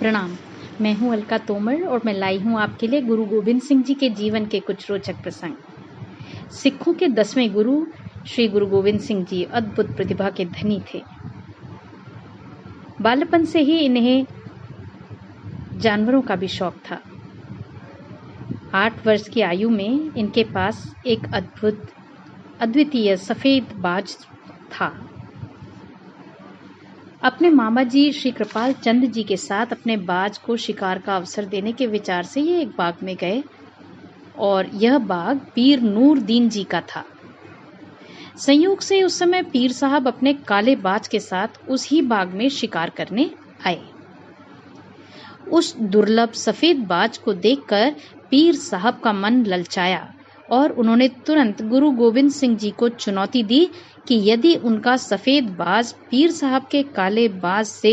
प्रणाम। मैं हूं अलका तोमर और मैं लाई हूं आपके लिए गुरु गोविंद सिंह जी के जीवन के कुछ रोचक प्रसंग। सिखों के 10वें गुरु श्री गुरु गोविंद सिंह जी अद्भुत प्रतिभा के धनी थे। बालपन से ही इन्हें जानवरों का भी शौक था। 8 वर्ष की आयु में इनके पास एक अद्वितीय सफेद बाज था। अपने मामा जी श्री कृपाल चंद जी के साथ अपने बाज को शिकार का अवसर देने के विचार से ये एक बाग में गए और यह बाग पीर नूर दीन जी का था। संयोग से उस समय पीर साहब अपने काले बाज के साथ उस ही बाग में शिकार करने आए। उस दुर्लभ सफेद बाज को देखकर पीर साहब का मन ललचाया और उन्होंने तुरंत गुरु गोविंद सिंह जी को चुनौती दी कि यदि उनका सफेद बाज पीर साहब के काले बाज से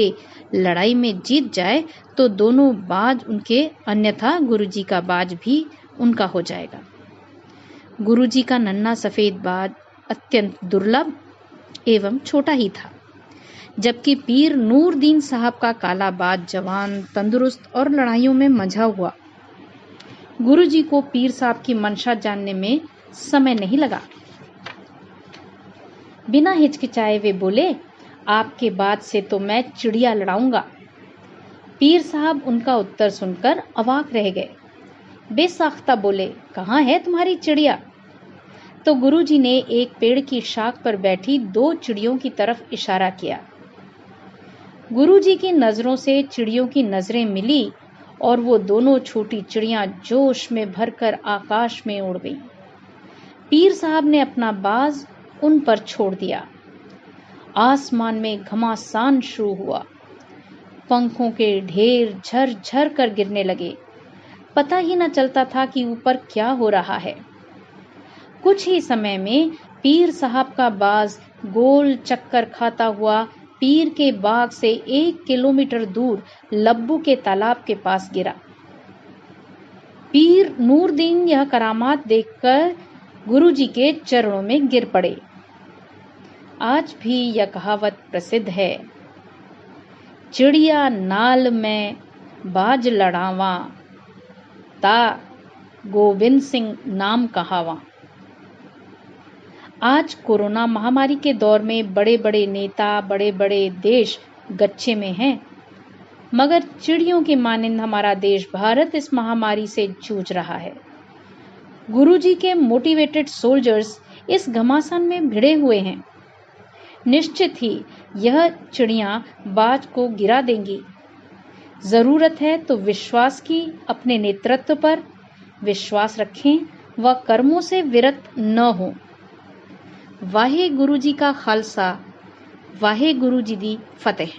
लड़ाई में जीत जाए तो दोनों बाज उनके, अन्यथा गुरुजी का बाज भी उनका हो जाएगा। गुरुजी का नन्हा सफेद बाज अत्यंत दुर्लभ एवं छोटा ही था, जबकि पीर नूर दीन साहब का काला बाज जवान, तंदुरुस्त और लड़ाइयों में मंझा हुआ। गुरुजी को पीर साहब की मंशा जानने में समय नहीं लगा। बिना हिचकिचाए वे बोले, आपके बात से तो मैं चिड़िया लड़ाऊंगा। पीर साहब उनका उत्तर सुनकर अवाक रह गए। बेसाख्ता बोले, कहाँ है तुम्हारी चिड़िया? तो गुरुजी ने एक पेड़ की शाख पर बैठी 2 चिड़ियों की तरफ इशारा किया। गुरुजी की नजरों से चिड़ियों की नजरें मिली और वो दोनों छोटी चिड़ियां जोश में भरकर आकाश में उड़ गईं। पीर साहब ने अपना बाज उन पर छोड़ दिया। आसमान में घमासान शुरू हुआ। पंखों के ढेर झर झर कर गिरने लगे। पता ही न चलता था कि ऊपर क्या हो रहा है। कुछ ही समय में पीर साहब का बाज गोल चक्कर खाता हुआ पीर के बाग से 1 किलोमीटर दूर लब्बू के तालाब के पास गिरा। पीर नूरदीन यह करामात देखकर गुरुजी के चरणों में गिर पड़े। आज भी यह कहावत प्रसिद्ध है, चिड़िया नाल में बाज लड़ावा, ता गोविंद सिंह नाम कहावा। आज कोरोना महामारी के दौर में बड़े बड़े नेता, बड़े बड़े देश गच्छे में हैं, मगर चिड़ियों की मानिंद हमारा देश भारत इस महामारी से जूझ रहा है। गुरुजी के मोटिवेटेड सोल्जर्स इस घमासान में भिड़े हुए हैं। निश्चित ही यह चिड़ियां बाज को गिरा देंगी। जरूरत है तो विश्वास की, अपने नेतृत्व पर विश्वास रखें व कर्मों से विरत न हो। वाहे गुरु जी का खालसा, वाहे गुरु जी दी फतेह।